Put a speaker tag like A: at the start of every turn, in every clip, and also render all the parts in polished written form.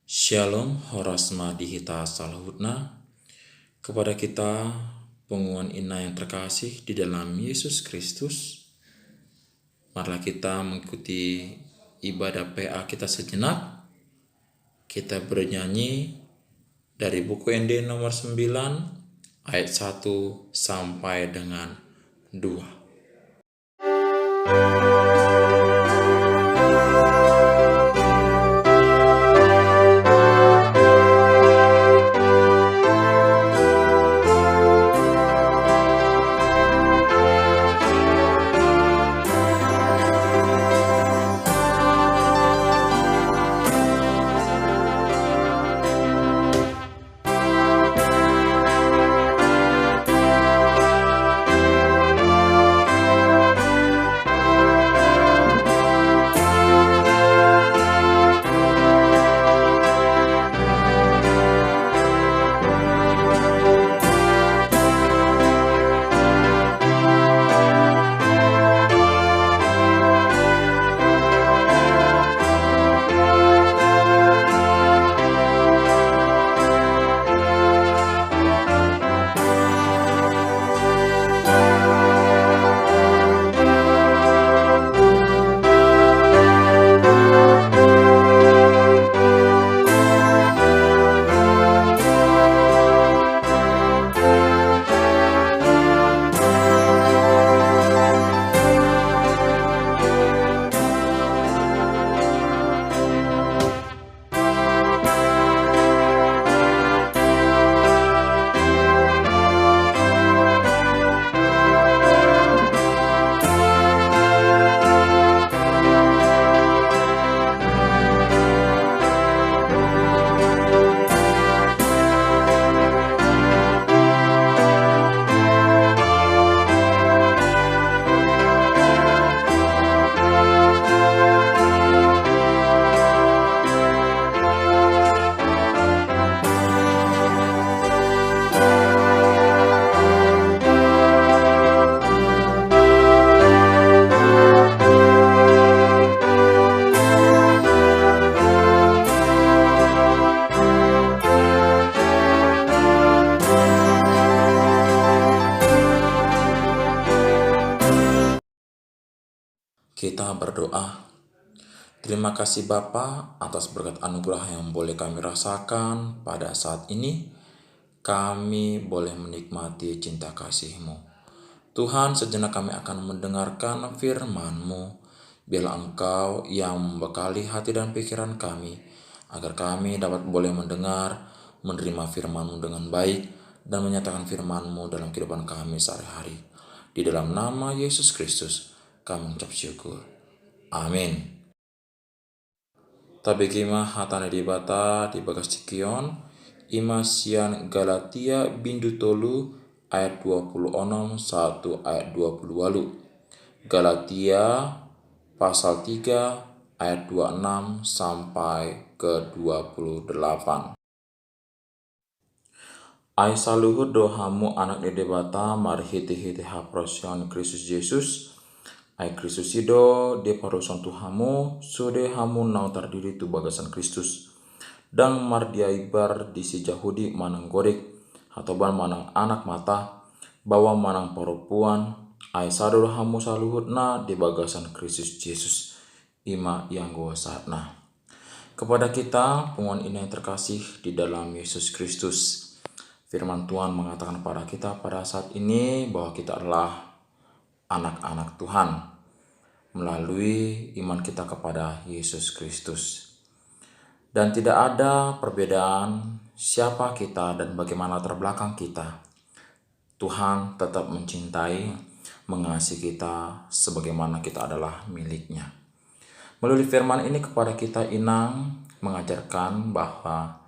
A: Shalom, Horasma Dihita Salahutna. Kepada kita, pengumuman Ina yang terkasih di dalam Yesus Kristus, marilah kita mengikuti ibadah PA kita sejenak. Kita bernyanyi dari buku ND nomor 9, ayat 1 sampai dengan 2. Kita berdoa. Terima kasih Bapa atas berkat anugerah yang boleh kami rasakan pada saat ini. Kami boleh menikmati cinta kasih-Mu. Tuhan, sejenak kami akan mendengarkan firman-Mu. Biarlah Engkau yang membekali hati dan pikiran kami, agar kami dapat boleh mendengar, menerima firman-Mu dengan baik, dan menyatakan firman-Mu dalam kehidupan kami sehari-hari. Di dalam nama Yesus Kristus, kami mengucap syukur. Amin. Tabegima hatane dibata di bagas cikion, imasian Galatia bindu tolu ayat 26 1 ayat 28. Galatia pasal 3 ayat 26 sampai ke 28. Ai saluhur dohamu anak dede bata marhiti-hiti haprosion Kristus Yesus. Ai Kristus ido de parusan Tuhamu sude hamu nau tardiri tu bagasan Kristus. Dang mardia ibar di si Jahudi manang gorek hatoban manang anak mata bawa manang perempuan ai sador hamu saluhut na di bagasan Kristus Yesus ima yang gua saatna. Kepada kita penguan ini yang terkasih di dalam Yesus Kristus, firman Tuhan mengatakan pada kita pada saat ini bahwa kita adalah anak-anak Tuhan melalui iman kita kepada Yesus Kristus. Dan tidak ada perbedaan siapa kita dan bagaimana latar belakang kita. Tuhan tetap mencintai, mengasihi kita sebagaimana kita adalah miliknya. Melalui firman ini kepada kita Inang mengajarkan bahwa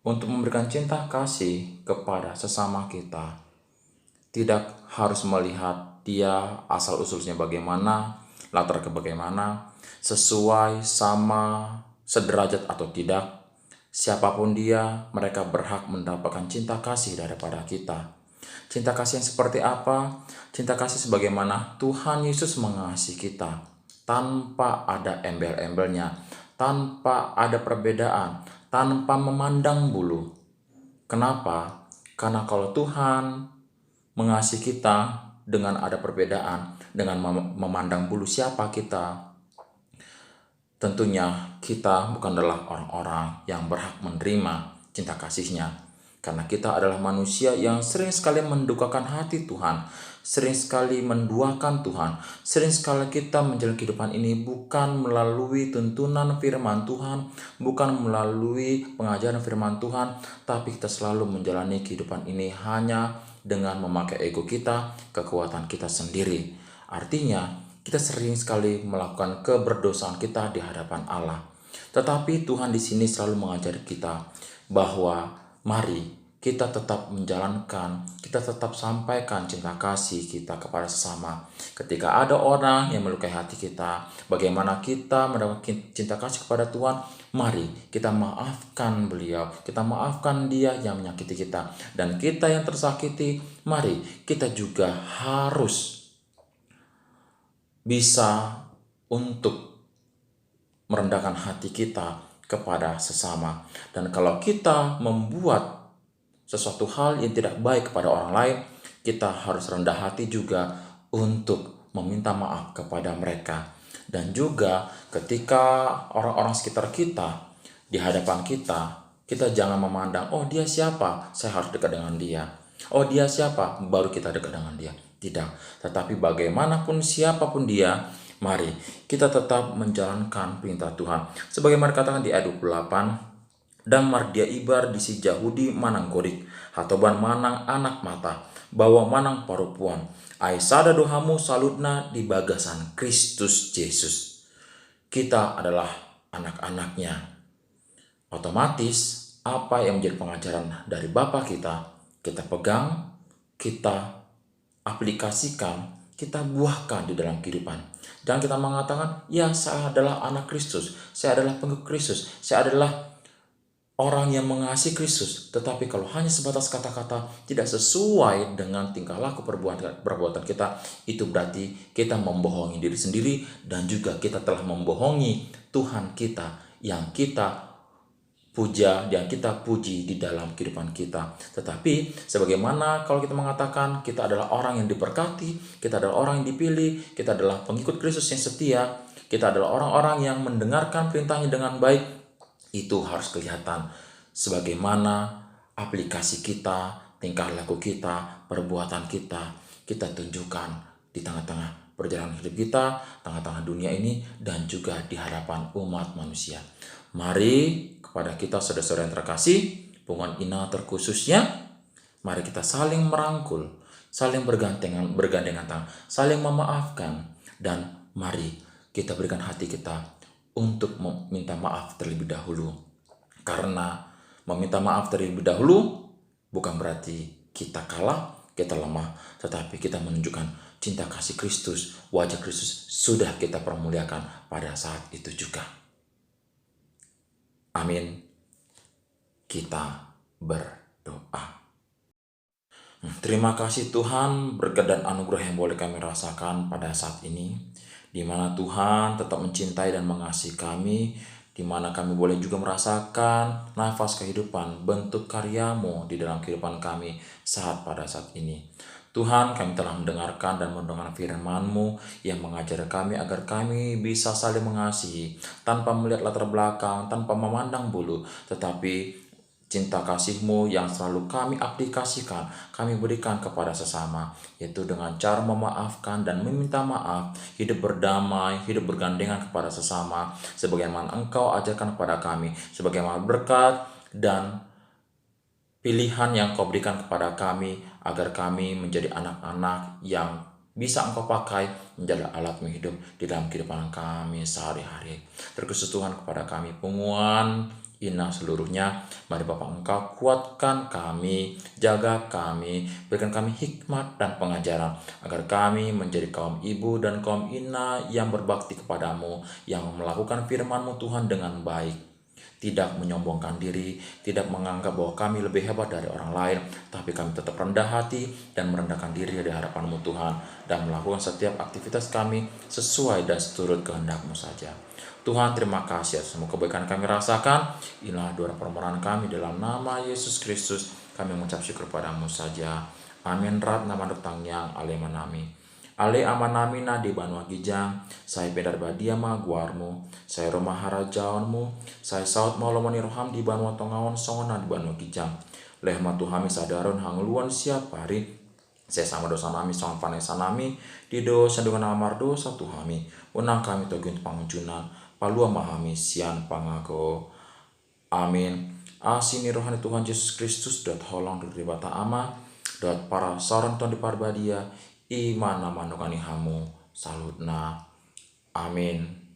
A: untuk memberikan cinta kasih kepada sesama kita, tidak harus melihat dia asal-usulnya bagaimana, latar ke bagaimana, sesuai, sama, sederajat atau tidak. Siapapun dia, mereka berhak mendapatkan cinta kasih daripada kita. Cinta kasih yang seperti apa? Cinta kasih sebagaimana Tuhan Yesus mengasihi kita tanpa ada embel-embelnya, tanpa ada perbedaan, tanpa memandang bulu. Kenapa? Karena kalau Tuhan mengasihi kita dengan ada perbedaan, dengan memandang bulu siapa kita, tentunya kita bukan adalah orang-orang yang berhak menerima cinta kasih-Nya. Karena kita adalah manusia yang sering sekali mendukakan hati Tuhan, sering sekali menduakan Tuhan, sering sekali kita menjalani kehidupan ini bukan melalui tuntunan firman Tuhan, bukan melalui pengajaran firman Tuhan, tapi kita selalu menjalani kehidupan ini hanya dengan memakai ego kita, kekuatan kita sendiri. Artinya, kita sering sekali melakukan keberdosaan kita di hadapan Allah. Tetapi Tuhan di sini selalu mengajari kita bahwa mari kita tetap menjalankan, kita tetap sampaikan cinta kasih kita kepada sesama. Ketika ada orang yang melukai hati kita, bagaimana kita mendapatkan cinta kasih kepada Tuhan? Mari kita maafkan beliau, kita maafkan dia yang menyakiti kita. Dan kita yang tersakiti, mari kita juga harus bisa untuk merendahkan hati kita kepada sesama. Dan kalau kita membuat sesuatu hal yang tidak baik kepada orang lain, kita harus rendah hati juga untuk meminta maaf kepada mereka. Dan juga ketika orang-orang sekitar kita di hadapan kita, kita jangan memandang, oh dia siapa, saya harus dekat dengan dia. Oh dia siapa, baru kita dekat dengan dia. Tidak, tetapi bagaimanapun siapapun dia, mari kita tetap menjalankan perintah Tuhan. Sebagaimana dikatakan di ayat 28, dan mardia ibar di si Jahudi manang gorik, hatoban manang anak mata, bawa manang parupuan, aisada dohamu salutna di bagasan Kristus Yesus. Kita adalah anak-anaknya. Otomatis apa yang menjadi pengajaran dari Bapa kita pegang, kita aplikasikan, kita buahkan di dalam kehidupan. Jangan kita mengatakan, ya saya adalah anak Kristus, saya adalah pengikut Kristus, saya adalah orang yang mengasihi Kristus. Tetapi kalau hanya sebatas kata-kata tidak sesuai dengan tingkah laku perbuatan kita, itu berarti kita membohongi diri sendiri dan juga kita telah membohongi Tuhan kita yang kita puja dan kita puji di dalam kehidupan kita. Tetapi sebagaimana kalau kita mengatakan kita adalah orang yang diberkati, kita adalah orang yang dipilih, kita adalah pengikut Kristus yang setia, kita adalah orang-orang yang mendengarkan perintahnya dengan baik, itu harus kelihatan sebagaimana aplikasi kita, tingkah laku kita, perbuatan kita tunjukkan di tengah-tengah perjalanan hidup kita, tengah-tengah dunia ini, dan juga di hadapan umat manusia. Mari kepada kita saudara-saudara yang terkasih, Punguan Ina terkhususnya, mari kita saling merangkul, saling bergandengan tangan, saling memaafkan, dan mari kita berikan hati kita untuk meminta maaf terlebih dahulu. Karena meminta maaf terlebih dahulu bukan berarti kita kalah, kita lemah, tetapi kita menunjukkan cinta kasih Kristus, wajah Kristus sudah kita permuliakan pada saat itu juga. Amin. Kita berdoa. Terima kasih Tuhan, berkat dan anugerah yang boleh kami rasakan pada saat ini, di mana Tuhan tetap mencintai dan mengasihi kami, di mana kami boleh juga merasakan nafas kehidupan, bentuk karya-Mu di dalam kehidupan kami pada saat ini. Tuhan, kami telah mendengarkan dan mendengar firman-Mu yang mengajar kami agar kami bisa saling mengasihi tanpa melihat latar belakang, tanpa memandang bulu, tetapi cinta kasih-Mu yang selalu kami aplikasikan, kami berikan kepada sesama, yaitu dengan cara memaafkan dan meminta maaf, hidup berdamai, hidup bergandengan kepada sesama, sebagaimana Engkau ajarkan kepada kami, sebagaimana berkat dan pilihan yang Kau berikan kepada kami, agar kami menjadi anak-anak yang bisa Engkau pakai menjadi alat hidup di dalam kehidupan kami sehari-hari. Terkhusus Tuhan kepada kami Punguan Ina seluruhnya, mari Bapak Engkau kuatkan kami, jaga kami, berikan kami hikmat dan pengajaran, agar kami menjadi kaum ibu dan kaum ina yang berbakti kepadamu, yang melakukan firman-Mu Tuhan dengan baik. tidak menyombongkan diri, tidak menganggap bahwa kami lebih hebat dari orang lain, tapi kami tetap rendah hati dan merendahkan diri di hadapan-Mu Tuhan, dan melakukan setiap aktivitas kami sesuai dan seturut kehendak-Mu saja. Tuhan, terima kasih atas semua kebaikan kami rasakan. Inilah doa permohonan kami dalam nama Yesus Kristus. Kami mengucap syukur padamu saja. Amin. Rat nama datang yang ale manami. Ale amanami na di banua gijang, saya pedar badia ma guarmu, saya rumah harajaonmu, saya saut maulomani roham di banua tongawan songona di banua gijang. Leh matuhami sadaron hangluan siap hari, saya sama dosa nami song panesa nami, di do sandungan amardo satu hami, unang kami togun pangunjunan, palua mahami sian pangago. Amin. Asini rohani Tuhan Yesus Kristus dot holong dari bata ama, dot para seorang Tuhan di parbadia, iman nama nukani hamu salutna. Amin.